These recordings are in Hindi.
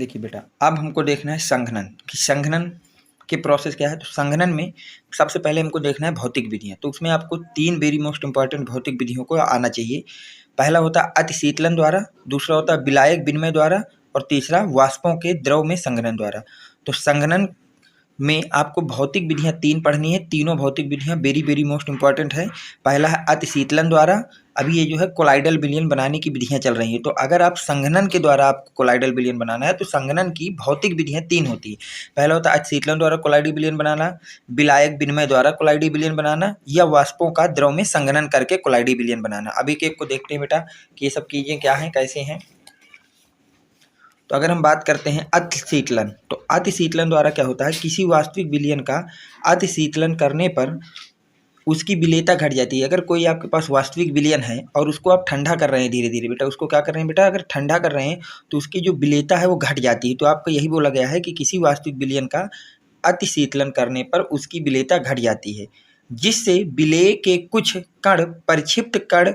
देखिए बेटा, अब हमको देखना है संघनन कि संघनन के प्रोसेस क्या है। तो संघनन में सबसे पहले हमको देखना है भौतिक विधियाँ। तो उसमें आपको 3 वेरी मोस्ट इंपॉर्टेंट भौतिक विधियों को आना चाहिए। पहला होता है अतिशीतलन द्वारा, दूसरा होता है विलायक विनिमय द्वारा और तीसरा वाष्पों के द्रव में संघनन द्वारा। तो संघनन में आपको भौतिक विधियाँ 3 पढ़नी है। तीनों भौतिक विधियाँ वेरी वेरी मोस्ट इंपॉर्टेंट है। पहला है अतिशीतलन द्वारा। अभी ये जो है कोलाइडल विलयन बनाने की विधियाँ चल रही हैं। तो अगर आप संघनन के द्वारा आपको कोलाइडल विलयन बनाना है तो संघनन की भौतिक विधियाँ 3 होती है। पहला होता है अतिशीतलन द्वारा कोलाइडल विलयन बनाना, विलायक विनिमय द्वारा कोलाइडल विलयन बनाना या वाष्पों का द्रव में संघनन करके कोलाइडल विलयन बनाना। अभी एक एक को देखते हैं बेटा कि ये सब चीज़ें क्या हैं, कैसे हैं। तो अगर हम बात करते हैं अतिशीतलन, तो अतिशीतलन द्वारा क्या होता है, किसी वास्तविक विलयन का अतिशीतलन करने पर उसकी विलेयता घट जाती है। अगर कोई आपके पास वास्तविक विलयन है और उसको आप ठंडा कर रहे हैं धीरे धीरे बेटा, उसको क्या कर रहे हैं बेटा, अगर ठंडा कर रहे हैं तो उसकी जो विलेयता है वो घट जाती है। तो आपको यही बोला गया है कि किसी वास्तविक विलयन का अतिशीतलन करने पर उसकी विलेयता घट जाती है, जिससे विलेय के कुछ कण परिक्षिप्त कण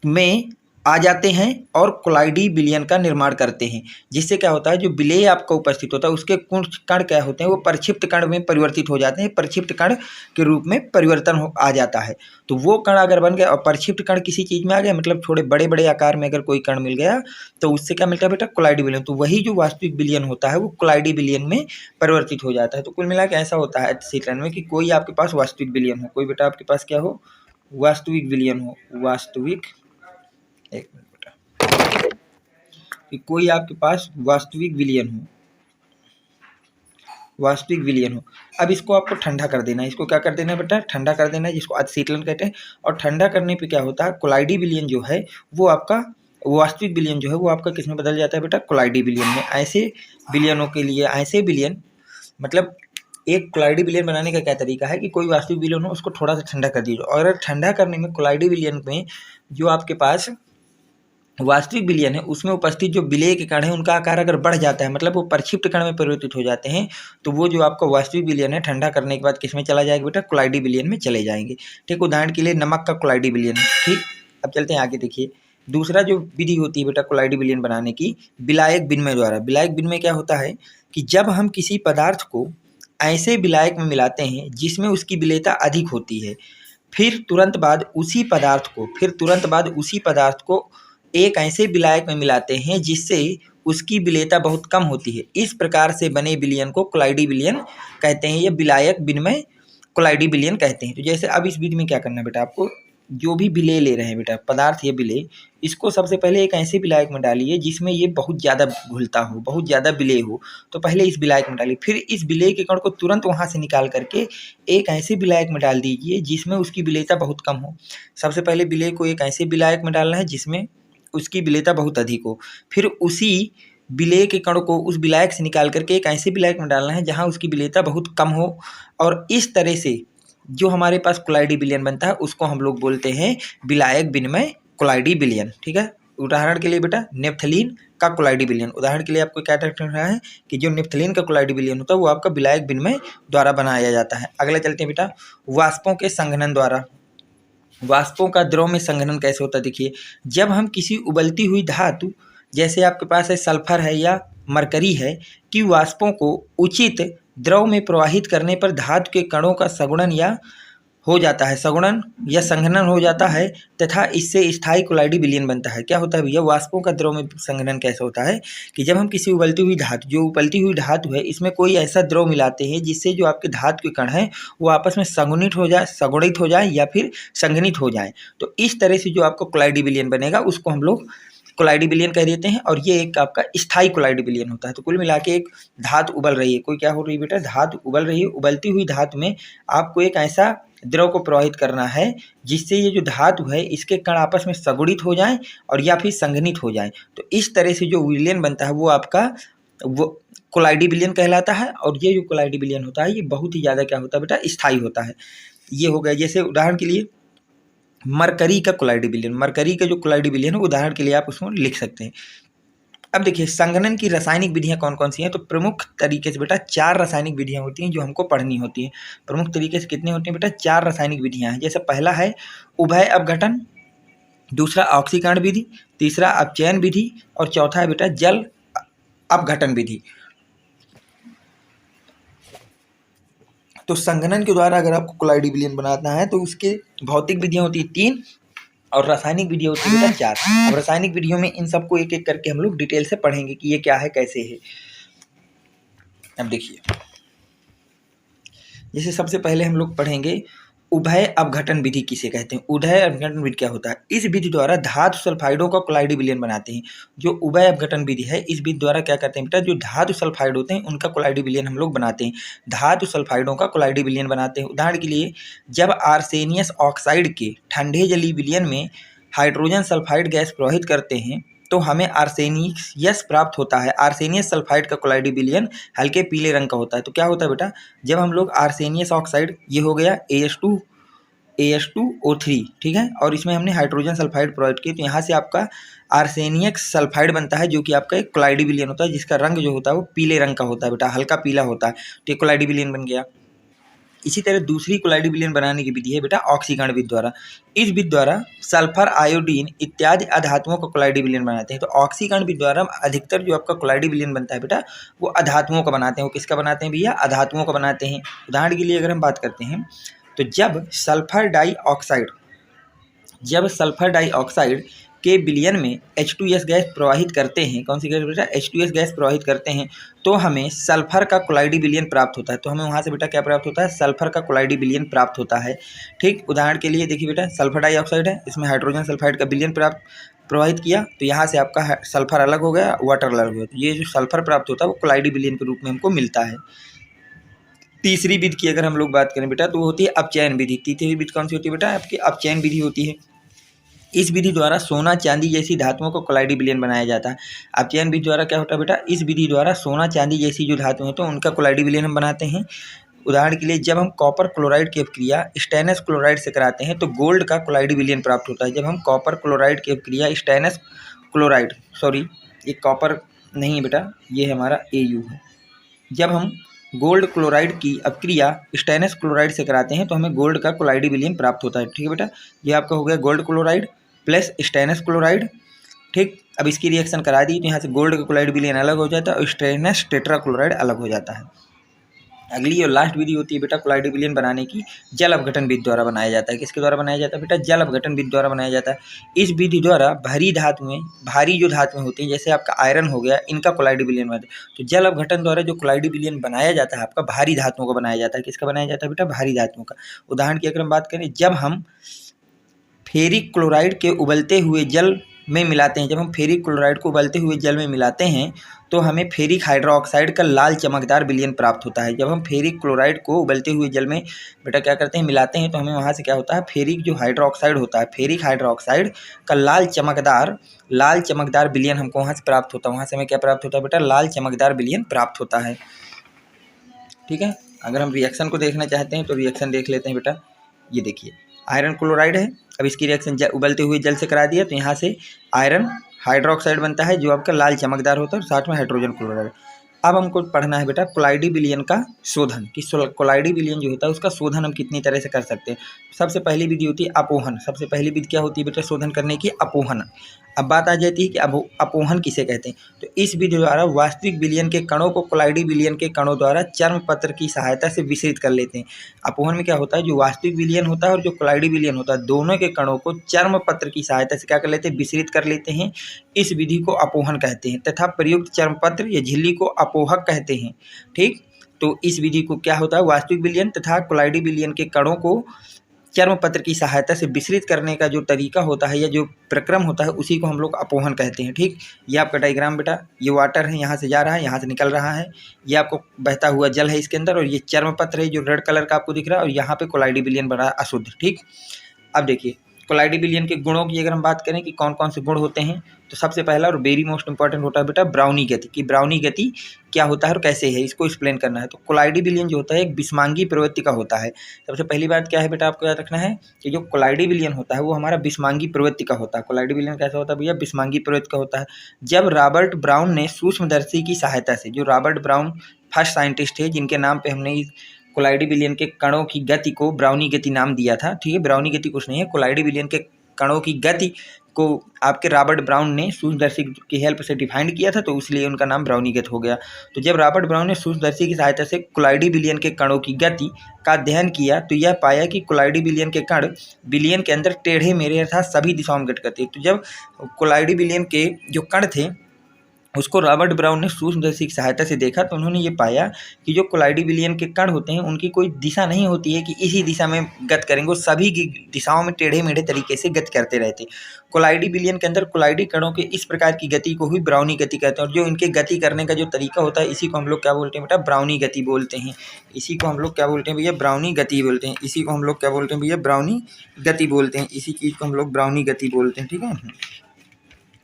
में आ जाते हैं और कोलाइडी विलयन का निर्माण करते हैं। जिससे क्या होता है, जो विलेय आपका उपस्थित होता है उसके कुछ कण क्या होते हैं, वो परिक्षिप्त कण में परिवर्तित हो जाते हैं, परिक्षिप्त कण के रूप में परिवर्तन आ जाता है। तो वो कण अगर बन गया और परिक्षिप्त कण किसी चीज़ में आ गया, मतलब थोड़े बड़े बड़े आकार में अगर कोई कण मिल गया तो उससे क्या मिलता है बेटा, कोलाइडी विलयन। तो वही जो वास्तविक विलयन होता है वो कोलाइडी विलयन में परिवर्तित हो जाता है। तो कुल मिला के ऐसा होता है अतिशीतलन में कि कोई आपके पास वास्तविक विलयन हो, कोई बेटा आपके पास क्या हो, वास्तविक विलयन हो, वास्तविक, एक मिनट बेटा, कि कोई आपके पास वास्तविक विलयन हो, वास्तविक विलयन हो। अब इसको आपको ठंडा कर देना है। इसको क्या कर देना है बेटा, ठंडा कर देना है, जिसको अतिशीतलन कहते हैं। और ठंडा करने पे क्या होता है, कोलाइडी विलयन जो है वो आपका, वास्तविक विलयन जो है वो आपका किस में बदल जाता है बेटा, कोलाइडी विलयन में। ऐसे विलयनों के लिए, ऐसे विलयन मतलब एक कोलाइडी विलयन बनाने का क्या तरीका है कि कोई वास्तविक विलयन हो उसको थोड़ा सा ठंडा कर दीजिए। और अगर ठंडा करने में कोलाइडी विलयन में जो आपके पास वास्तविक विलयन है उसमें उपस्थित जो विलेय के कण हैं उनका आकार अगर बढ़ जाता है, मतलब वो परिक्षिप्त कण में परिवर्तित हो जाते हैं, तो वो जो आपका वास्तविक विलयन है ठंडा करने के बाद किस में चला जाएगा बेटा, कोलाइडी विलयन में चले जाएंगे। ठीक, उदाहरण के लिए नमक का कोलाइडी विलयन। ठीक, अब चलते हैं आगे। देखिए दूसरा जो विधि होती है बेटा कोलाइडी विलयन बनाने की, विलायक विनिमय द्वारा। विलायक विनिमय क्या होता है कि जब हम किसी पदार्थ को ऐसे विलायक में मिलाते हैं जिसमें उसकी विलेयता अधिक होती है, फिर तुरंत बाद उसी पदार्थ को एक ऐसे विलायक में मिलाते हैं जिससे उसकी विलेयता बहुत कम होती है, इस प्रकार से बने विलयन को कोलाइडी विलयन कहते हैं या विलायक विनिमय कोलाइडी विलयन कहते हैं। तो जैसे अब इस विधि में क्या करना है बेटा, आपको जो भी विलेय ले रहे हैं बेटा, पदार्थ या विलेय, इसको सबसे पहले एक ऐसे विलायक में डालिए जिसमें ये बहुत ज़्यादा घुलता हो, बहुत ज़्यादा विलेय हो। तो पहले इस विलायक में डालिए, फिर इस विलेय के कण को तुरंत वहाँ से निकाल करके एक ऐसे विलायक में डाल दीजिए जिसमें उसकी विलेयता बहुत कम हो। सबसे पहले विलेय को एक ऐसे विलायक में डालना है जिसमें उसकी विलेयता बहुत अधिक हो, फिर उसी विलेय के कण को उस विलायक से निकाल करके एक ऐसे विलायक में डालना है जहाँ उसकी विलेयता बहुत कम हो। और इस तरह से जो हमारे पास कोलाइडी विलयन बनता है उसको हम लोग बोलते हैं विलायक विनिमय कोलाइडी विलयन। ठीक है, उदाहरण के लिए बेटा नेप्थलीन का कोलाइडी विलयन, उदाहरण के लिए आपको क्या रखना है कि जो नेप्थलीन का कोलाइडी विलयन होता है वो आपका विलायक विनिमय द्वारा बनाया जाता है। अगला चलते हैं बेटा वाष्पों के संघनन द्वारा। वाष्पों का द्रव में संघनन कैसे होता है, देखिए जब हम किसी उबलती हुई धातु, जैसे आपके पास है सल्फर है या मरकरी है, कि वाष्पों को उचित द्रव में प्रवाहित करने पर धातु के कणों का सगुणन या हो जाता है, सगुणन या संघनन हो जाता है तथा इससे स्थायी कोलाइडी विलयन बनता है। क्या होता है भैया, वाष्पों का द्रव में संघनन कैसे होता है कि जब हम किसी उबलती हुई धातु, जो उबलती हुई धातु है इसमें कोई ऐसा द्रव मिलाते हैं जिससे जो आपके धातु के कण हैं वो आपस में सगुणित हो जाए या फिर संघनित हो जाए। तो इस तरह से जो आपको कोलाइडी विलयन बनेगा उसको हम लोग कोलाइडी विलयन कह देते हैं, और ये एक आपका स्थायी कोलाइडी विलयन होता है। तो कुल मिला के एक धातु उबल रही है, कोई क्या हो रही है बेटा, धातु उबल रही है। उबलती हुई धातु में आपको एक ऐसा द्रव को प्रवाहित करना है जिससे ये जो धातु है इसके कण आपस में सगुणित हो जाएं और या फिर संघनित हो जाएं। तो इस तरह से जो विलयन बनता है वो आपका वो कोलाइडी विलयन कहलाता है। और ये जो कोलाइडी विलयन होता है ये बहुत ही ज़्यादा क्या होता है बेटा, स्थायी होता है। ये हो गया, जैसे उदाहरण के लिए मरकरी का कोलाइडी विलयन, मरकरी का जो कोलाइडी विलयन है उदाहरण के लिए आप उसमें लिख सकते हैं। अब देखिए संघनन की रासायनिक विधियां कौन कौन सी हैं, तो प्रमुख तरीके से बेटा 4 रासायनिक विधियां होती हैं जो हमको पढ़नी होती हैं। प्रमुख तरीके से कितनी होती हैं बेटा, 4 रासायनिक विधियां हैं। जैसे पहला है उभय अपघटन, दूसरा ऑक्सीकरण विधि, तीसरा अपचयन विधि और चौथा है बेटा जल अपघटन विधि। तो संघनन के द्वारा अगर आपको कोलाइडी विलयन बनाना है तो उसके भौतिक विधियां होती है 3 और रासायनिक विधि होती है बेटा 4। अब रासायनिक विधियों में इन सबको एक एक करके हम लोग डिटेल से पढ़ेंगे कि ये क्या है, कैसे है। अब देखिए, जैसे सबसे पहले हम लोग पढ़ेंगे उभय अपघटन विधि किसे कहते हैं। उभय अपघटन विधि क्या होता है? इस विधि द्वारा धातु सल्फाइडों का कोलाइडी विलयन बनाते हैं। जो उभय अपघटन विधि है, इस विधि द्वारा क्या करते हैं बेटा, जो धातु सल्फाइड होते हैं उनका कोलाइडी विलयन हम लोग बनाते हैं। धातु सल्फाइडों का कोलाइडी विलयन बनाते हैं। उदाहरण के लिए, जब आर्सेनियस ऑक्साइड के ठंडे जलीय विलयन में हाइड्रोजन सल्फाइड गैस प्रवाहित करते हैं तो हमें आर्सेनियस प्राप्त होता है। आर्सेनियस सल्फाइड का कोलाइडी विलयन हल्के पीले रंग का होता है। तो क्या होता है बेटा, जब हम लोग आर्सेनियस ऑक्साइड, ये हो गया AH2O3, ठीक है, और इसमें हमने हाइड्रोजन सल्फाइड प्रोवाइड की, तो यहाँ से आपका आर्सेनियक सल्फाइड बनता है, जो कि आपका एक कोलाइडी विलयन होता है, जिसका रंग जो होता है वो पीले रंग का होता है बेटा, हल्का पीला होता है। तो ये कोलाइडी विलयन बन गया। इसी तरह दूसरी कोलाइडी विलयन बनाने की विधि है बेटा ऑक्सीकरण विधि द्वारा। इस विधि द्वारा सल्फर, आयोडीन इत्यादि अधातुओं का कोलाइडी विलयन बनाते हैं। तो ऑक्सीकरण विधि द्वारा अधिकतर जो आपका कोलाइडी विलयन बनता है बेटा वो अधातुओं का बनाते हैं। वो किसका बनाते हैं भैया? अधातुओं का बनाते हैं। उदाहरण के लिए अगर हम बात करते हैं तो जब सल्फर डाइऑक्साइड के विलयन में H2S गैस प्रवाहित करते हैं, कौन सी गैस बेटा? H2S गैस प्रवाहित करते हैं, तो हमें सल्फर का कोलाइडी विलयन प्राप्त होता है। तो हमें वहाँ से बेटा क्या प्राप्त होता है? सल्फर का कोलाइडी विलयन प्राप्त होता है। ठीक, उदाहरण के लिए देखिए बेटा, सल्फर डाइऑक्साइड है, इसमें हाइड्रोजन सल्फाइड का विलयन प्रवाहित किया, तो यहाँ से आपका सल्फर अलग हो गया, वाटर अलग हो गया। तो ये जो सल्फर प्राप्त होता है वो कोलाइडी विलयन के रूप में हमको मिलता है। तीसरी विधि की अगर हम लोग बात करें बेटा तो वो होती है अपचयन विधि। तीसरी विधि कौन सी होती है बेटा? आपकी अपचयन विधि होती है। इस विधि द्वारा सोना, चांदी जैसी धातुओं को कोलाइडी विलयन बनाया जाता है। अपचयन विधि द्वारा क्या होता है बेटा? इस विधि द्वारा सोना, चांदी जैसी जो धातुएं हैं तो उनका कोलाइडी विलयन हम बनाते हैं। उदाहरण के लिए, जब हम कॉपर क्लोराइड की अपक्रिया स्टेनस क्लोराइड से कराते हैं तो गोल्ड का कोलाइडी विलयन प्राप्त होता है। जब हम कॉपर क्लोराइड की अपक्रिया स्टेनस क्लोराइड, सॉरी ये कॉपर नहीं है बेटा, ये हमारा AU है। जब हम गोल्ड क्लोराइड की अपक्रिया स्टेनस क्लोराइड से कराते हैं तो हमें गोल्ड का कोलाइडी विलयन प्राप्त होता है। ठीक है बेटा, ये आपका हो गया gold chloride plus stannous chloride. ठीक, अब इसकी रिएक्शन करा दी तो यहाँ से गोल्ड का कोलाइड विलयन अलग हो जाता है और स्टेनस टेट्रा क्लोराइड अलग हो जाता है। अगली और लास्ट विधि होती है बेटा कोलाइडी विलयन बनाने की, जल अपघटन विधि द्वारा बनाया जाता है। किसके द्वारा बनाया जाता है बेटा? जल अपघटन विधि द्वारा बनाया जाता है। इस विधि द्वारा भारी जो धातुएं होती हैं, जैसे आपका आयरन हो गया, इनका कोलाइडी विलयन बनाते हैं। तो जल अपघटन द्वारा जो कोलाइडी विलयन बनाया जाता है आपका भारी धातुओं का बनाया जाता है। किसका बनाया जाता है बेटा? भारी धातुओं का। उदाहरण की अगर हम बात करें, जब हम फेरिक क्लोराइड के उबलते हुए जल में मिलाते हैं, जब हम फेरिक क्लोराइड को उबलते हुए जल में मिलाते हैं तो हमें फेरिक हाइड्रोक्साइड का लाल चमकदार विलयन प्राप्त होता है। जब हम फेरिक क्लोराइड को उबलते हुए जल में बेटा क्या करते हैं? मिलाते हैं, तो हमें वहाँ से क्या होता है? फेरिक जो हाइड्रोक्साइड होता है, फेरिक हाइड्रोक्साइड का लाल चमकदार विलयन हमको वहाँ से प्राप्त होता है। वहाँ से हमें क्या प्राप्त होता है बेटा? लाल चमकदार विलयन प्राप्त होता है। ठीक है, अगर हम रिएक्शन को देखना चाहते हैं तो रिएक्शन देख लेते हैं बेटा। ये देखिए, आयरन क्लोराइड है, अब इसकी रिएक्शन उबलते हुए जल से करा दिया तो यहाँ से आयरन हाइड्रोक्साइड बनता है जो आपका लाल चमकदार होता है और साथ में हाइड्रोजन क्लोराइड। अब हमको पढ़ना है बेटा कोलाइडी विलयन का शोधन, कि कोलाइडी विलयन जो होता है उसका शोधन हम कितनी तरह से कर सकते हैं। सबसे पहली विधि होती है अपोहन। सबसे पहली विधि क्या होती है बेटा शोधन करने की? अपोहन। अब बात आ जाती है कि अब अपोहन किसे कहते हैं। तो इस विधि द्वारा वास्तविक विलयन के कणों को कोलाइडी विलयन के कणों द्वारा चर्म पत्र की सहायता से विसरित कर लेते हैं। अपोहन में क्या होता है, जो वास्तविक विलयन होता है और जो कोलाइडी विलयन होता है दोनों के कणों को चर्म पत्र की सहायता से क्या कर लेते हैं? विसरित कर लेते हैं। इस विधि को अपोहन कहते हैं तथा प्रयुक्त चर्म पत्र या झिल्ली को अपोहक कहते हैं। ठीक, तो इस विधि को क्या होता है, वास्तविक विलयन तथा कोलाइडी विलयन के कणों को चर्म पत्र की सहायता से विसरित करने का जो तरीका होता है या जो प्रक्रम होता है उसी को हम लोग अपोहन कहते हैं। ठीक, ये आपका डायग्राम बेटा, ये वाटर है, यहाँ से जा रहा है, यहाँ से निकल रहा है, ये आपको बहता हुआ जल है इसके अंदर, और ये चर्म पत्र है जो रेड कलर का आपको दिख रहा है, और यहाँ पे कोलाइडी विलयन बना अशुद्ध। ठीक, अब देखिए कोलाइडी विलयन के गुणों की अगर हम बात करें कि कौन कौन से गुण होते हैं, तो सबसे पहला और वेरी मोस्ट इंपॉर्टेंट होता है बेटा ब्राउनी गति। कि ब्राउनी गति क्या होता है और कैसे है, इसको एक्सप्लेन करना है। तो कोलाइडी विलयन जो होता है एक विषमांगी प्रवृत्ति का होता है। सबसे पहली बात क्या है बेटा आपको याद रखना है कि जो कोलाइडी विलयन होता है वो हमारा विषमांगी प्रवृत्ति का होता है। कोलाइडी विलयन कैसा होता है भैया? विषमांगी प्रवृत्ति का होता है। जब रॉबर्ट ब्राउन ने सूक्ष्मदर्शी की सहायता से, जो रॉबर्ट ब्राउन फर्स्ट साइंटिस्ट है जिनके नाम पे हमने कोलाइडी विलयन के कणों की गति को ब्राउनी गति नाम दिया था। ठीक है, ब्राउनी गति कुछ नहीं है, कोलाइडी विलयन के कणों की गति को आपके रॉबर्ट ब्राउन ने सूक्ष्मदर्शी की हेल्प से डिफाइन किया था, तो इसलिए उनका नाम ब्राउनीगत हो गया। तो जब रॉबर्ट ब्राउन ने सूक्ष्मदर्शी की सहायता से कोलाइडी बिलियन के कणों की गति का अध्ययन किया तो यह पाया कि कोलाइडी बिलियन के कण बिलियन के अंदर टेढ़े मेढ़े अर्थात सभी दिशाओं में गति करते। तो जब कोलाइडी बिलियन के जो कण थे उसको रॉबर्ट ब्राउन ने सूक्ष्मदर्शी की सहायता से देखा तो उन्होंने ये पाया कि जो कोलाइडी बिलियन के कण होते हैं उनकी कोई दिशा नहीं होती है कि इसी दिशा में गति करेंगे, वो सभी दिशाओं में टेढ़े मेढ़े तरीके से गति करते रहते। कोलाइडी बिलियन के अंदर कोलाइडी कणों के इस प्रकार की गति को ही ब्राउनी गति कहते हैं, और जो इनके गति करने का जो तरीका होता है इसी को हम लोग क्या बोलते हैं बेटा, ब्राउनी गति बोलते हैं। इसी को हम लोग क्या बोलते हैं भैया, ब्राउनी गति बोलते हैं। इसी को हम लोग क्या बोलते हैं भैया, ब्राउनी गति बोलते हैं। इसी चीज़ को हम लोग ब्राउनी गति बोलते हैं। ठीक है,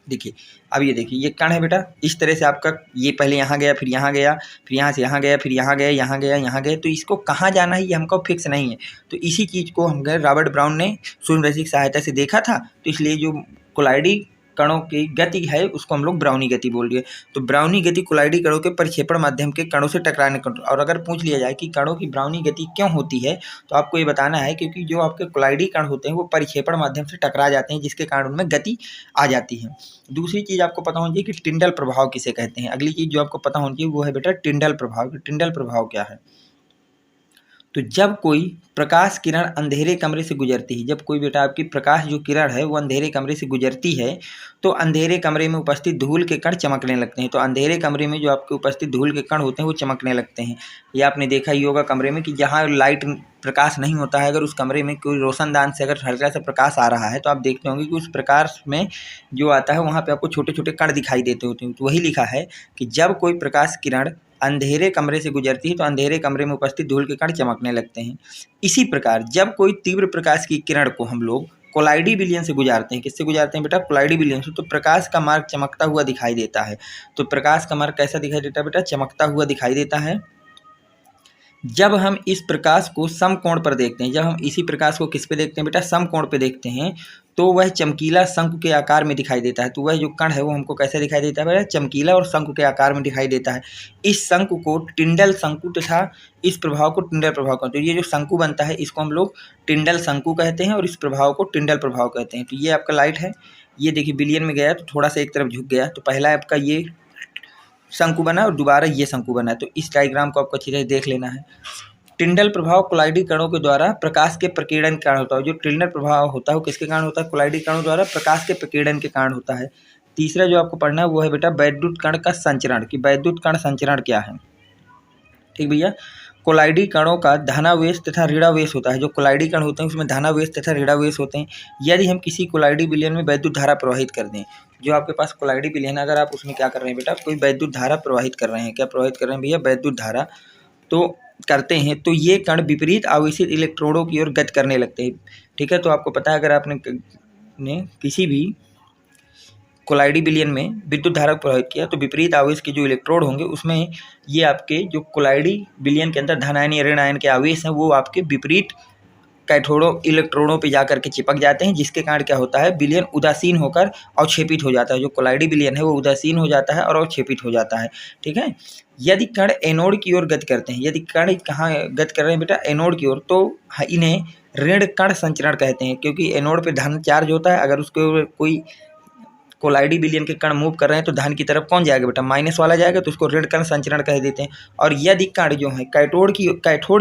देखिए अब ये देखिए ये कण है बेटा, इस तरह से आपका ये पहले यहाँ गया, फिर यहाँ गया, फिर यहाँ से यहाँ गया, फिर यहाँ गया, यहाँ गया, यहाँ गया, तो इसको कहाँ जाना है ये हमको फिक्स नहीं है। तो इसी चीज़ को हम गए रॉबर्ट ब्राउन ने सूक्ष्मदर्शी की सहायता से देखा था, तो इसलिए जो कोलाइडी कणों की गति है उसको हम लोग ब्राउनी गति बोल रहे हैं। तो ब्राउनी गति कोलाइडी कणों के परिक्षेपण माध्यम के कणों से टकराने का। और अगर पूछ लिया जाए कि कणों की ब्राउनी गति क्यों होती है तो आपको ये बताना है क्योंकि जो आपके कोलाइडी कण होते हैं वो परिक्षेपण माध्यम से टकरा जाते हैं, जिसके कारण उनमें गति आ जाती है। दूसरी चीज़ आपको पता होनी चाहिए कि टिंडल प्रभाव किसे कहते हैं। अगली चीज़ जो आपको पता होनी चाहिए वो है बेटा टिंडल प्रभाव। टिंडल प्रभाव क्या है, तो जब कोई प्रकाश किरण अंधेरे कमरे से गुजरती है, जब कोई बेटा आपकी प्रकाश जो किरण है वो अंधेरे कमरे से गुजरती है तो अंधेरे कमरे में उपस्थित धूल के कण चमकने लगते हैं। तो अंधेरे कमरे में जो आपके उपस्थित धूल के कण होते हैं वो चमकने लगते हैं। ये आपने देखा ही होगा कमरे में कि जहाँ लाइट प्रकाश नहीं होता है, अगर उस कमरे में कोई रोशनदान से अगर हल्का सा प्रकाश आ रहा है तो आप देखते होंगे कि उस प्रकाश में जो आता है वहाँ पर आपको छोटे छोटे कण दिखाई देते होते हैं। तो वही लिखा है कि जब कोई प्रकाश किरण अंधेरे कमरे से गुजरती है तो अंधेरे कमरे में उपस्थित धूल के कण चमकने लगते हैं। इसी प्रकार जब कोई तीव्र प्रकाश की किरण को हम लोग कोलाइडी बिलियन से गुजारते हैं, किससे गुजारते हैं बेटा, कोलाइडी बिलियन से, तो प्रकाश का मार्ग चमकता हुआ दिखाई देता है। तो प्रकाश का मार्ग कैसा दिखाई देता है बेटा, चमकता हुआ दिखाई देता है। जब हम इस प्रकाश को समकोण पर देखते हैं, जब हम इसी प्रकाश को किस पे देखते हैं बेटा, समकोण पे देखते हैं, तो वह चमकीला शंकु के आकार में दिखाई देता है। तो वह जो कण है वो हमको कैसे दिखाई देता है बेटा, चमकीला और शंकु के आकार में दिखाई देता है। इस शंकु को टिंडल शंकु तथा इस प्रभाव को टिंडल प्रभाव कहते हैं। तो ये जो शंकु बनता है इसको हम लोग टिंडल शंकु कहते हैं और इस प्रभाव को टिंडल प्रभाव कहते हैं। तो ये आपका लाइट है, ये देखिए बिलियन में गया तो थोड़ा सा एक तरफ झुक गया, तो पहला आपका ये शंकु बना और दोबारा ये शंकु बना। तो इस डायग्राम को आपको अच्छी तरह देख लेना है। टिंडल प्रभाव कोलाइडी कणों के द्वारा प्रकाश के प्रकीर्णन के कारण होता है। जो टिंडल प्रभाव होता है वो किसके कारण होता है, कोलाइडी कणों द्वारा प्रकाश के प्रकीर्णन के कारण होता है। तीसरा जो आपको पढ़ना है वो है बेटा वैद्युत कण का संचरण, कि वैद्युत कण संचरण क्या है। ठीक भैया, कोलाइडी कणों का धनावेश तथा ऋणावेश होता है। जो कोलाइडी कण होते हैं उसमें धनावेश तथा ऋणावेश होते हैं। यदि हम किसी कोलाइडी बिलियन में वैद्युत धारा प्रवाहित कर दें, जो आपके पास कोलाइडी बिलियन अगर आप उसमें क्या कर रहे हैं बेटा, कोई वैद्युत धारा प्रवाहित कर रहे हैं, क्या प्रवाहित कर रहे हैं भैया, वैद्युत धारा तो करते हैं, तो ये कण विपरीत आवेशित इलेक्ट्रोडों की ओर गति करने लगते हैं। ठीक है, तो आपको पता है अगर आपने किसी भी कोलाइडी बिलियन में विद्युत धारा प्रवाहित किया तो विपरीत आवेश के जो इलेक्ट्रोड होंगे उसमें ये आपके जो कोलाइडी बिलियन के अंदर धन आयन या ऋण आयन के आवेश हैं वो आपके विपरीत कैथोडों इलेक्ट्रोडों पे जाकर के चिपक जाते हैं, जिसके कारण क्या होता है, बिलियन उदासीन होकर अवक्षेपित हो जाता है। जो कोलाइडी बिलियन है वो उदासीन हो जाता है और अवक्षेपित हो जाता है। ठीक है, यदि कण एनोड की ओर गति करते हैं, यदि कण कहाँ गति कर रहे हैं बेटा, एनोड की ओर, तो इन्हें ऋण कण संचरण कहते हैं, क्योंकि एनोड पे धन चार्ज होता है। अगर उसके कोई कोलाइडी बिलियन के कण मूव कर रहे हैं तो धन की तरफ कौन जाएगा बेटा, माइनस वाला जाएगा, तो उसको ऋण कण संचरण कह देते हैं। और यदि कण जो है कैथोड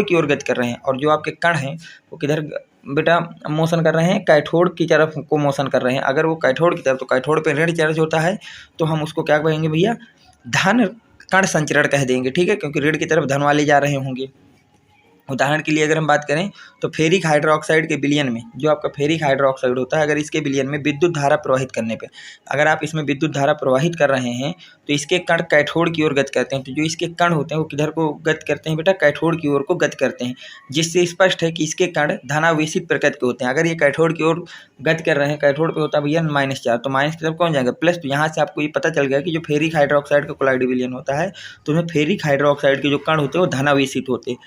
की ओर गति कर रहे हैं और जो आपके कण हैं वो किधर बेटा मोशन कर रहे हैं, कैथोड की तरफ को मोशन कर रहे हैं, अगर वो कैथोड की तरफ, तो कैथोड पे ऋण चार्ज होता है तो हम उसको क्या कहेंगे भैया, धन कण संचरण कह देंगे। ठीक है, क्योंकि ऋण की तरफ धन वाले जा रहे होंगे। उदाहरण के लिए अगर हम बात करें तो फेरिक हाइड्रोक्साइड के बिलियन में, जो आपका फेरिक हाइड्रोक्साइड होता है, अगर इसके बिलियन में विद्युत धारा प्रवाहित करने पे, अगर आप इसमें विद्युत धारा प्रवाहित कर रहे हैं तो इसके कण कैथोड की ओर गति करते हैं। तो जो इसके कण होते हैं वो किधर को गति करते हैं बेटा, कैथोड की ओर को गति करते हैं, जिससे स्पष्ट है कि इसके कण धनावेशित प्रकृति के होते हैं। अगर ये कैथोड की ओर गति कर रहे हैं, कैथोड पे होता है भैया माइनस चार्ज, तो माइनस की तरफ कौन जाएगा, प्लस। तो यहाँ से आपको ये पता चल गया कि जो फेरिक हाइड्रोक्साइड का कोलाइडी बिलियन होता है तो उसमें फेरिक हाइड्रोक्साइड के जो कण होते हैं वो धनावेशित होते हैं।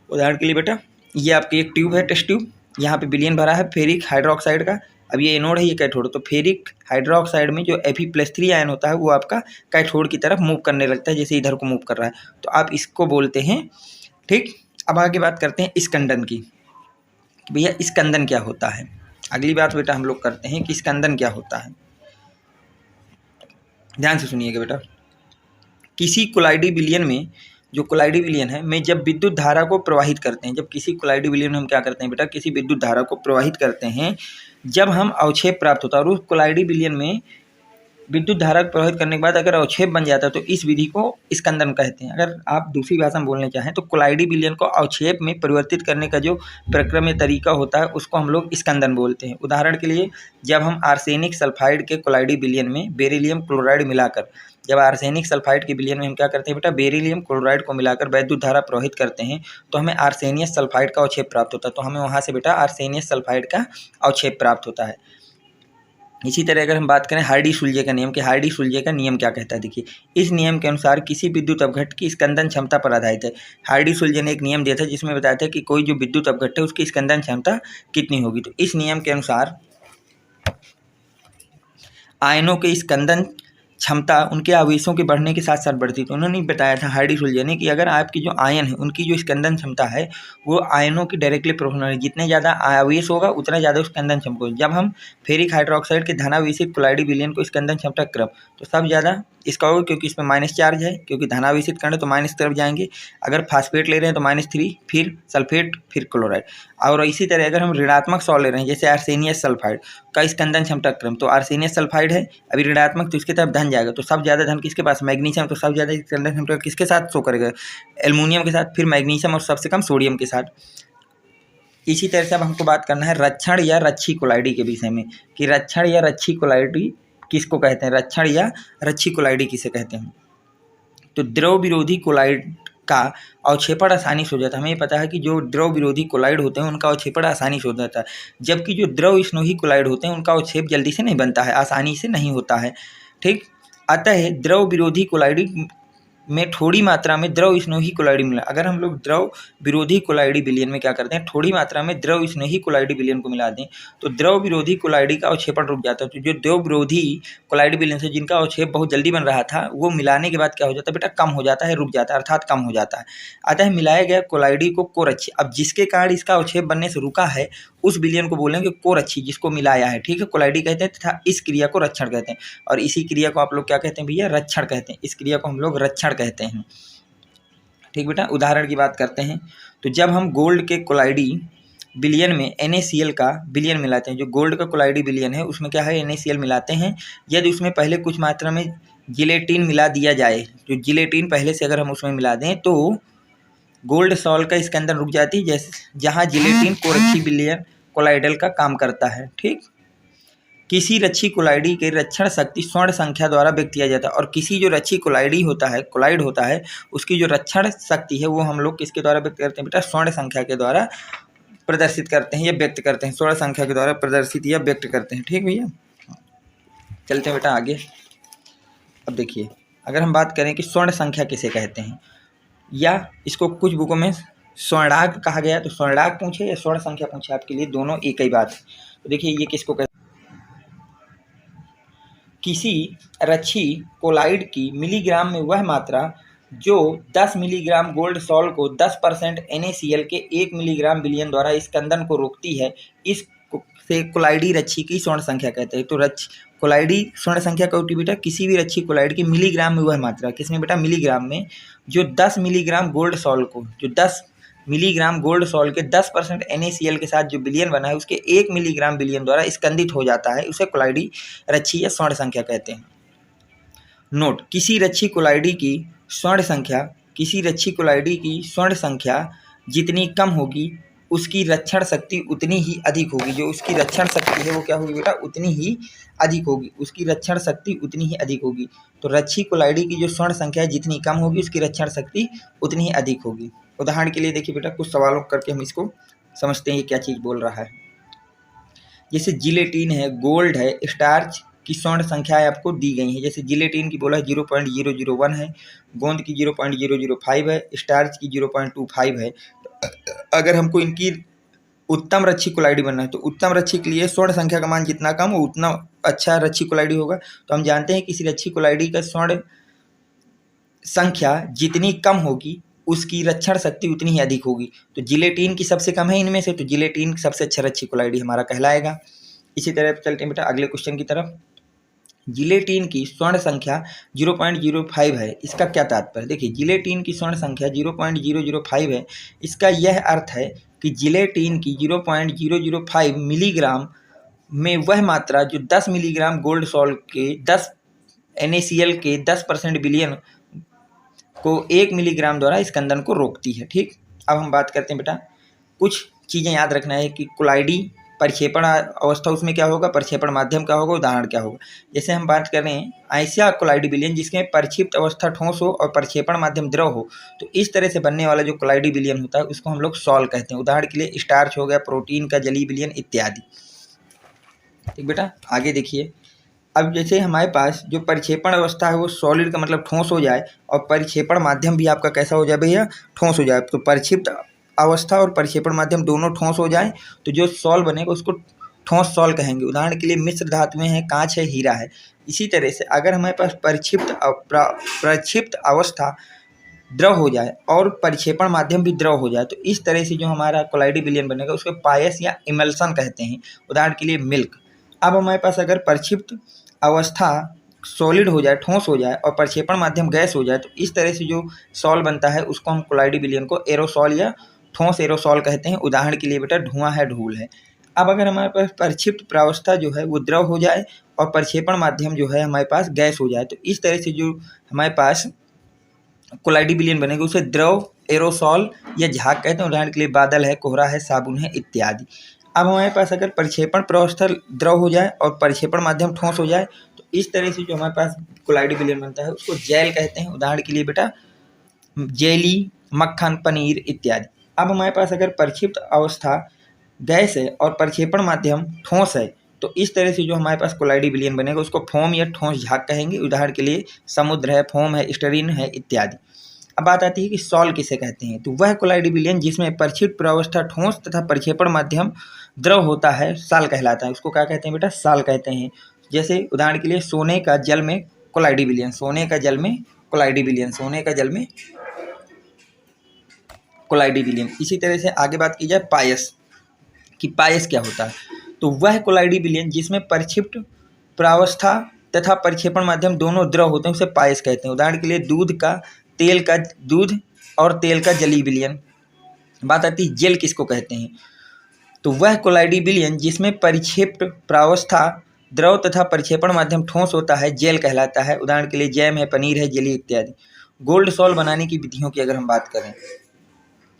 उदाहरण के लिए बेटा ये आपकी एक ट्यूब है, टेस्ट ट्यूब, यहाँ पे बिलियन भरा है फेरिक हाइड्रोक्साइड का। अब ये एनोड है, ये कैथोड, तो फेरिक हाइड्रोक्साइड में जो Fe+3 आयन होता है वो आपका कैथोड की तरफ मूव करने लगता है, जैसे इधर को मूव कर रहा है, तो आप इसको बोलते हैं। ठीक, अब आगे बात करते हैं स्कंदन की, भैया स्कंदन क्या होता है। अगली बात बेटा हम लोग करते हैं कि स्कंदन क्या होता है। ध्यान से सुनिएगा बेटा। किसी कोलाइडी विलयन में, जो कोलाइडी विलयन है में जब विद्युत धारा को प्रवाहित करते हैं, जब किसी कोलाइडी विलयन में हम क्या करते हैं बेटा, किसी विद्युत धारा को प्रवाहित करते हैं, जब हम अवक्षेप प्राप्त होता है और उस कोलाइडी विलयन में विद्युत धारा को प्रवाहित करने के बाद अगर अवक्षेप बन जाता है तो इस विधि को स्कंदन कहते हैं। अगर आप दूसरी भाषा में बोलना चाहें तो कोलाइडी विलयन को अवक्षेप में परिवर्तित करने का जो प्रक्रम या तरीका होता है उसको हम लोग स्कंदन बोलते हैं। उदाहरण के लिए, जब हम आर्सेनिक सल्फाइड के कोलाइडी विलयन में बेरिलियम क्लोराइड मिलाकर, जब आर्सेनिक सल्फाइड के विलयन में हम क्या करते हैं बेटा, बेरिलियम क्लोराइड को मिलाकर वैद्युत धारा प्रवाहित करते हैं तो हमें आर्सेनियस सल्फाइड का अवक्षेप प्राप्त होता है। तो हमें वहाँ से बेटा आर्सेनियस सल्फाइड का अवक्षेप प्राप्त होता है। इसी तरह अगर हम बात करें हार्डी-सुलजे का नियम, कि हार्डी-सुलजे का नियम क्या कहता है, देखिए इस नियम के अनुसार किसी विद्युत अपघट्ट की स्कंदन क्षमता पर आधारित है। हार्डी-सुलजे ने एक नियम दिया था जिसमें बताया था कि कोई जो विद्युत अपघट्ट है उसकी स्कंदन क्षमता कितनी होगी। तो इस नियम के अनुसार आयनों के स्कंदन क्षमता उनके आवेशों के बढ़ने के साथ साथ बढ़ती। तो उन्होंने बताया था हार्डी-सुलजे ने कि अगर आपकी जो आयन है उनकी जो स्कंदन क्षमता है वो आयनों की डायरेक्टली प्रोपोर्शनल है, जितने ज़्यादा आवेश होगा उतना ज़्यादा स्कंदन क्षमता होगी। जब हम फेरिक हाइड्रोक्साइड के धनावेशित कोलाइडी विलयन को स्कंदन क्षमता क्रम, तो सब ज़्यादा इसका होगा क्योंकि इसमें माइनस चार्ज है, क्योंकि धनावेशित कण है तो माइनस तरफ जाएंगे। अगर फास्फेट ले रहे हैं तो -3, फिर सल्फेट, फिर क्लोराइड। और इसी तरह अगर हम ऋणात्मक सॉल्ट ले रहे हैं जैसे आर्सेनियस सल्फाइड का स्कंदन क्षमता क्रम, तो आर्सेनियस सल्फाइड है अभी ऋणात्मक तो इसके तरफ धन जाएगा, तो सब ज़्यादा धन किसके पास, मैग्नीशियम, तो सब ज़्यादा स्कंदन क्षमता किसके साथ शो करेगा, एल्युमिनियम के साथ, फिर मैग्नीशियम और सबसे कम सोडियम के साथ। इसी तरह से अब हमको बात करना है रक्षण या रच्छी कोलाइडी के विषय में, कि रक्षण या रच्छी कोलाइडी किसको कहते हैं, रक्षण या रच्छी कोलाइडी किसे कहते हैं। तो द्रव विरोधी कोलाइड का अवक्षेपण आसानी से हो जाता है। हमें पता है कि जो द्रव विरोधी कोलाइड होते हैं उनका अवक्षेपण आसानी से हो जाता है, जबकि जो द्रव स्नेही कोलाइड होते हैं उनका अवक्षेप जल्दी से नहीं बनता है, आसानी से नहीं होता है। ठीक, अतः द्रव विरोधी कोलाइडी में थोड़ी मात्रा में द्रव स्नेही कोलाइडी मिला। अगर हम लोग द्रव विरोधी कोलाइडी विलयन में क्या करते हैं, थोड़ी मात्रा में द्रव स्नेही कोलाइडी विलयन को मिला दें तो द्रव विरोधी कोलाइडी का अवक्षेपण रुक जाता है। तो जो द्रव विरोधी कोलाइडी विलयन से जिनका अवक्षेप बहुत जल्दी बन रहा था वो मिलाने के बाद क्या हो जाता है बेटा, कम हो जाता है, रुक जाता है, अर्थात कम हो जाता है। अतः मिलाया गया कोलाइडी को कोरच्छी, अब जिसके कारण इसका अवक्षेप बनने से रुका है उस विलयन को बोलेंगे कोरच्छी, जिसको मिलाया है। ठीक है, कोलाइडी कहते हैं तथा इस क्रिया को रक्षण कहते हैं, और इसी क्रिया को आप लोग क्या कहते हैं भैया, रक्षण कहते हैं। इस क्रिया को हम लोग रक्षण कहते हैं। ठीक बेटा, उदाहरण की बात करते हैं तो जब हम गोल्ड के कोलाइडी विलयन में NaCl का विलयन मिलाते हैं, जो गोल्ड का कोलाइडी विलयन है उसमें क्या है, NaCl मिलाते हैं, यदि उसमें पहले कुछ मात्रा में जिलेटिन मिला दिया जाए, जो जिलेटिन पहले से अगर हम उसमें मिला दें तो गोल्ड सॉल्ट का स्कंदन रुक जाती है, जैसे जहाँ जिलेटिन कोरच्छी विलयन कोलाइडल का काम करता है। ठीक, किसी रच्छी कोलाइडी के रक्षण शक्ति स्वर्ण संख्या द्वारा व्यक्त किया जाता है, और किसी जो रच्छी कोलाइडी होता है, कोलाइड होता है, उसकी जो रक्षण शक्ति है वो हम लोग किसके द्वारा व्यक्त करते हैं बेटा, स्वर्ण संख्या के द्वारा प्रदर्शित करते हैं या व्यक्त करते हैं, स्वर्ण संख्या के द्वारा प्रदर्शित या व्यक्त करते हैं। ठीक भैया, चलते हैं बेटा आगे। अब देखिए, अगर हम बात करें कि स्वर्ण संख्या किसे कहते हैं, या इसको कुछ बुकों में स्वर्णांक कहा गया, तो स्वर्णांक पूछे या स्वर्ण संख्या पूछे, आपके लिए दोनों एक ही बात है। तो देखिए ये किसको कहते हैं, किसी रच्छी कोलाइड की मिलीग्राम में वह मात्रा जो 10 मिलीग्राम गोल्ड सॉल्ट को 10% NaCl के 1 मिलीग्राम विलयन द्वारा स्कंदन को रोकती है, इस से कोलाइडी रच्छी की स्वर्ण संख्या कहते हैं। तो कोलाइडी स्वर्ण संख्या का होती है बेटा, किसी भी रच्छी कोलाइड की मिलीग्राम में वह मात्रा, किसमें बेटा, मिलीग्राम में, जो 10 मिलीग्राम गोल्ड सॉल्ट को, जो 10 मिलीग्राम गोल्ड सॉल्ट के 10% NaCl के साथ जो विलयन बना है उसके 1 मिलीग्राम विलयन द्वारा स्कंदित हो जाता है, उसे कोलाइडी रच्छी या स्वर्ण संख्या कहते हैं। नोट, किसी रच्छी कोलाइडी की स्वर्ण संख्या, किसी रच्छी कोलाइडी की स्वर्ण संख्या जितनी कम होगी उसकी रक्षण शक्ति उतनी ही अधिक होगी। जो उसकी रक्षण शक्ति है वो क्या होगी बेटा, उतनी ही अधिक होगी, उसकी रक्षण शक्ति उतनी ही अधिक होगी। तो रच्छी कोलाइडी की जो स्वर्ण संख्या है जितनी कम होगी उसकी रक्षण शक्ति उतनी ही अधिक होगी। उदाहरण के लिए देखिए बेटा, कुछ सवालों करके हम इसको समझते हैं ये क्या चीज़ बोल रहा है। जैसे जिलेटिन है, गोल्ड है, स्टार्च की स्वर्ण संख्याएं आपको दी गई हैं। जैसे जिलेटिन की बोला 0.001 है, गोंद की 0.005 है, स्टार्च की 0.25 है। अगर हमको इनकी उत्तम रच्छी कोलाइडी बनना है तो उत्तम रच्छी के लिए स्वर्ण संख्या का मान जितना कम हो उतना अच्छा रच्छी कोलाइडी होगा। तो हम जानते हैं कि किसी रच्छी कोलाइडी का स्वर्ण संख्या जितनी कम होगी उसकी रक्षण शक्ति उतनी ही अधिक होगी। तो जिलेटिन की सबसे कम है इनमें से, तो जिलेटिन सबसे अच्छा रच्छी कोलाइडी हमारा कहलाएगा। इसी तरह चलते हैं बेटा अगले क्वेश्चन की तरफ। जिलेटिन की स्वर्ण संख्या 0.05 है, इसका क्या तात्पर्य? देखिए, जिलेटिन की स्वर्ण संख्या 0.005 है, इसका यह अर्थ है कि जिलेटिन की 0.005 मिलीग्राम में वह मात्रा जो 10 मिलीग्राम गोल्ड सॉल्ट के 10 NaCl के 10% विलयन को 1 मिलीग्राम द्वारा स्कंदन को रोकती है। ठीक, अब हम बात करते हैं बेटा, कुछ चीज़ें याद रखना है कि कोलाइडी परिक्षेपण अवस्था उसमें क्या होगा, परिक्षेपण माध्यम क्या होगा, उदाहरण क्या होगा। जैसे हम बात कर रहे हैं ऐसा कोलाइडी विलयन जिसमें परिक्षिप्त अवस्था ठोस हो और परिक्षेपण माध्यम द्रव हो, तो इस तरह से बनने वाला जो कोलाइडी विलयन होता है उसको हम लोग सॉल कहते हैं। उदाहरण के लिए स्टार्च हो गया, प्रोटीन का जलीय विलयन इत्यादि। ठीक बेटा, आगे देखिए। अब जैसे हमारे पास जो परिक्षेपण अवस्था है वो सॉलिड का मतलब ठोस हो जाए और परिक्षेपण माध्यम भी आपका कैसा हो जाए भैया, ठोस हो जाए। तो परिक्षिप्त अवस्था और परिक्षेपण माध्यम दोनों ठोस हो जाए तो जो सॉल बनेगा उसको ठोस सॉल कहेंगे। उदाहरण के लिए मिश्र धातुएं हैं, कांच है, हीरा है। इसी तरह से अगर हमारे पास परिक्षिप्त अवस्था द्रव हो जाए और परिक्षेपण माध्यम भी द्रव हो जाए तो इस तरह से जो हमारा कोलाइडी विलयन बनेगा उसको पायस या इमल्सन कहते हैं। उदाहरण के लिए मिल्क। अब हमारे पास अगर परिक्षिप्त अवस्था सॉलिड हो जाए, ठोस हो जाए और प्रक्षेपण माध्यम गैस हो जाए तो इस तरह से जो सॉल बनता है उसको हम कोलाइडी विलयन को एरोसॉल या ठोस एरोसॉल कहते हैं। उदाहरण के लिए बेटा धुआं है, धूल है। अब अगर हमारे पास परिक्षिप्त प्रावस्था जो है वो द्रव हो जाए और प्रक्षेपण माध्यम जो है हमारे पास गैस हो जाए तो इस तरह से जो हमारे पास कोलाइडी विलयन बनेगा उसे द्रव, एरोसॉल या झाग कहते हैं। उदाहरण के लिए बादल है, कोहरा है, साबुन है इत्यादि। अब हमारे पास अगर परिक्षेपण प्रावस्था द्रव हो जाए और परिक्षेपण माध्यम ठोस हो जाए तो इस तरह से जो हमारे पास कोलाइडी विलयन बनता है उसको जेल कहते हैं। उदाहरण के लिए बेटा जेली, मक्खन, पनीर इत्यादि। अब हमारे पास अगर परिक्षिप्त अवस्था गैस है और परिक्षेपण माध्यम ठोस है तो इस तरह से जो हमारे पास कोलाइडी विलयन बनेगा उसको फोम या ठोस झाग कहेंगे। उदाहरण के लिए समुद्र है, फोम है, स्टरीन है इत्यादि। अब बात आती है कि सॉल किसे कहते हैं, तो वह कोलाइडी विलयन जिसमें परिक्षिप्त प्रावस्था ठोस तथा परिक्षेपण माध्यम द्रव होता है साल कहलाता है। उसको क्या कहते हैं बेटा, साल कहते हैं। जैसे उदाहरण के लिए सोने का जल में कोलाइडी विलयन, सोने का जल में कोलाइडी विलयन, सोने का जल में कोलाइडी विलयन। इसी तरह से आगे बात की जाए पायस कि पायस क्या होता है, तो वह कोलाइडी विलयन जिसमें परिक्षिप्त प्रावस्था तथा परिक्षेपण माध्यम दोनों द्रव होते हैं उसे पायस कहते हैं। उदाहरण के लिए दूध और तेल का जलीय विलयन। बात आती है जेल किसको कहते हैं, तो वह कोलाइडी विलयन जिसमें परिक्षिप्त प्रावस्था द्रव तथा परिक्षेपण माध्यम ठोस होता है जेल कहलाता है। उदाहरण के लिए जैम है, पनीर है, जेली इत्यादि। गोल्ड सॉल बनाने की विधियों की अगर हम बात करें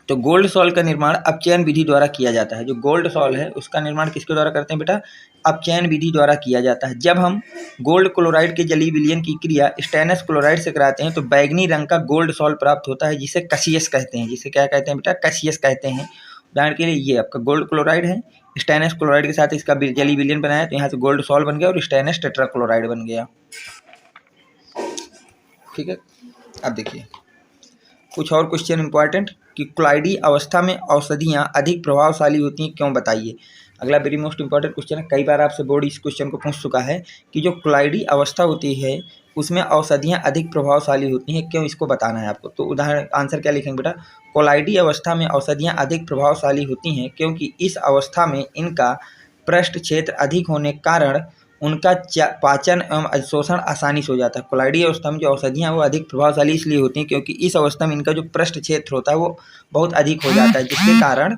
तो गोल्ड सॉल का निर्माण अपचयन विधि द्वारा किया जाता है। जो गोल्ड सॉल है उसका निर्माण किसके द्वारा करते हैं बेटा, अपचयन विधि द्वारा किया जाता है। जब हम गोल्ड क्लोराइड के जलीय विलयन की क्रिया स्टेनस क्लोराइड से कराते हैं तो बैगनी रंग का गोल्ड सॉल प्राप्त होता है जिसे कसियस कहते हैं। जिसे क्या कहते हैं बेटा, कसियस कहते हैं। उदाहरण के लिए ये आपका गोल्ड क्लोराइड है, स्टेनस क्लोराइड के साथ इसका जलीय विलयन बनाया तो यहाँ से गोल्ड सॉल बन गया और स्टेनस टेट्रा क्लोराइड बन गया। ठीक है, अब देखिए कुछ और क्वेश्चन इंपॉर्टेंट कि कोलाइडी अवस्था में औषधियाँ अधिक प्रभावशाली होती हैं, क्यों बताइए। अगला वेरी मोस्ट इंपॉर्टेंट क्वेश्चन है, कई बार आपसे बोर्ड इस क्वेश्चन को पूछ चुका है कि जो कोलाइडी अवस्था होती है उसमें औषधियाँ अधिक प्रभावशाली होती हैं, क्यों, इसको बताना है आपको। तो उदाहरण आंसर क्या लिखेंगे बेटा, कोलाइडी अवस्था में औषधियाँ अधिक प्रभावशाली होती हैं क्योंकि इस अवस्था में इनका पृष्ठ क्षेत्र अधिक होने के कारण उनका पाचन एवं अधिशोषण आसानी से हो जाता है। कोलाइडी अवस्था में जो औषधियाँ वो अधिक प्रभावशाली इसलिए होती हैं क्योंकि इस अवस्था में इनका जो पृष्ठ क्षेत्र होता है वो बहुत अधिक हो जाता है जिसके कारण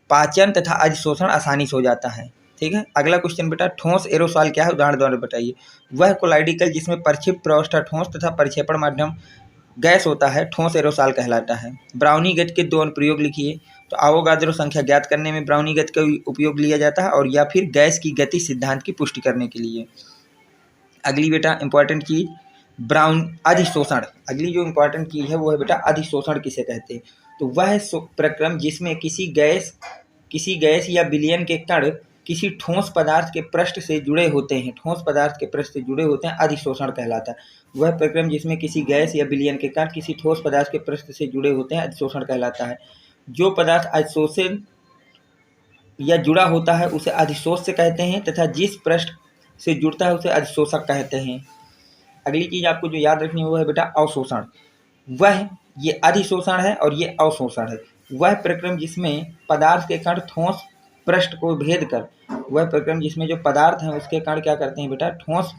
पाचन तथा अधिशोषण आसानी से हो जाता है। ठीक है, अगला क्वेश्चन बेटा, ठोस एरोसॉल क्या है, उदाहरण द्वारा बताइए। वह कोलाइडिकल जिसमें परिक्षिप्त प्रावस्था ठोस तथा परिक्षेपण माध्यम गैस होता है ठोस एरोसॉल कहलाता है। ब्राउनी गति के दो अनुप्रयोग लिखिए। तो आवोगाद्रो संख्या ज्ञात करने में ब्राउनी गति का उपयोग लिया जाता है और या फिर गैस की गति सिद्धांत की पुष्टि करने के लिए। अगली बेटा इंपॉर्टेंट चीज ब्राउन अधिशोषण। अगली जो इंपॉर्टेंट चीज है वो है बेटा अधिशोषण किसे कहते हैं, तो वह प्रक्रम जिसमें किसी गैस या विलयन के कण किसी ठोस पदार्थ के पृष्ठ से जुड़े होते हैं, ठोस पदार्थ के पृष्ठ से जुड़े होते हैं, अधिशोषण कहलाता है। वह प्रक्रम जिसमें किसी गैस या विलयन के कण किसी ठोस पदार्थ के पृष्ठ से जुड़े होते हैं, अधिशोषण कहलाता है। जो पदार्थ अधिशोषण या जुड़ा होता है उसे अधिशोष से कहते हैं तथा जिस पृष्ठ से जुड़ता है उसे अधिशोषक कहते हैं। अगली चीज आपको जो याद रखनी है वो है बेटा अवशोषण। वह ये अधिशोषण है और ये अवशोषण है। वह प्रक्रम जिसमें पदार्थ के कण ठोस पृष्ठ को भेद कर वह प्रक्रम जिसमें जो पदार्थ हैं उसके कण क्या करते हैं बेटा, ठोस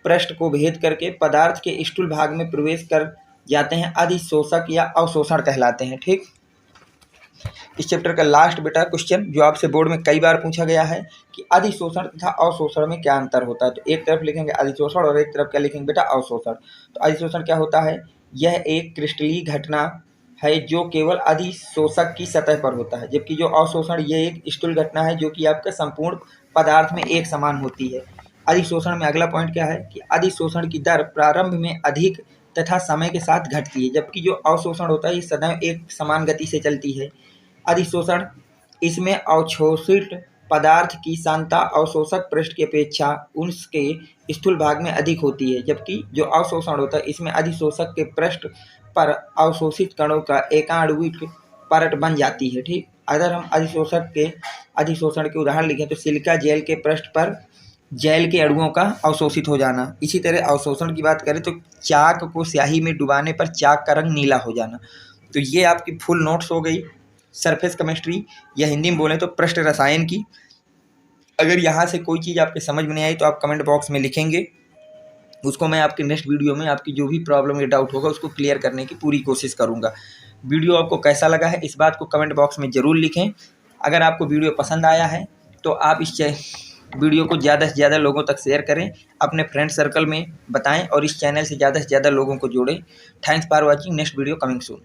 पृष्ठ को भेद करके पदार्थ के स्थूल भाग में प्रवेश कर जाते हैं, अधिशोषक या अवशोषण कहलाते हैं। ठीक, इस चैप्टर का लास्ट बेटा क्वेश्चन जो आपसे बोर्ड में कई बार पूछा गया है कि अधिशोषण तथा अवशोषण में क्या अंतर होता है। तो एक तरफ लिखेंगे अधिशोषण और एक तरफ क्या लिखेंगे बेटा, अवशोषण। तो अधिशोषण क्या होता है, यह एक क्रिस्टलीय घटना है जो केवल अधिशोषक की सतह पर होता है, जबकि जो अवशोषण ये एक स्थूल घटना है जो कि आपका संपूर्ण पदार्थ में एक समान होती है। अधिशोषण में अगला पॉइंट क्या है कि अधिशोषण की दर प्रारंभ में अधिक तथा समय के साथ घटती है, जबकि जो अवशोषण होता है ये सदैव एक समान गति से चलती है। अधिशोषण, इसमें अवशोषित पदार्थ की सांद्रता अवशोषक पृष्ठ की अपेक्षा उसके स्थूल भाग में अधिक होती है, जबकि जो अवशोषण होता है इसमें अधिशोषक के पृष्ठ पर अवशोषित कणों का एकाणुविक परत बन जाती है। ठीक, अगर हम अधिशोषण के उदाहरण लिखें तो सिलिका जेल के पृष्ठ पर जेल के अणुओं का अवशोषित हो जाना। इसी तरह अवशोषण की बात करें तो चाक को स्याही में डुबाने पर चाक का रंग नीला हो जाना। तो ये आपकी फुल नोट्स हो गई सरफेस केमिस्ट्री या हिंदी में बोलें तो पृष्ठ रसायन की। अगर यहाँ से कोई चीज़ आपके समझ में नहीं आई तो आप कमेंट बॉक्स में लिखेंगे, उसको मैं आपके नेक्स्ट वीडियो में आपकी जो भी प्रॉब्लम या डाउट होगा उसको क्लियर करने की पूरी कोशिश करूँगा। वीडियो आपको कैसा लगा है इस बात को कमेंट बॉक्स में ज़रूर लिखें। अगर आपको वीडियो पसंद आया है तो आप इस वीडियो को ज़्यादा से ज़्यादा लोगों तक शेयर करें, अपने फ्रेंड सर्कल में बताएं और इस चैनल से ज़्यादा लोगों को जोड़ें। Thanks for watching, next video coming soon.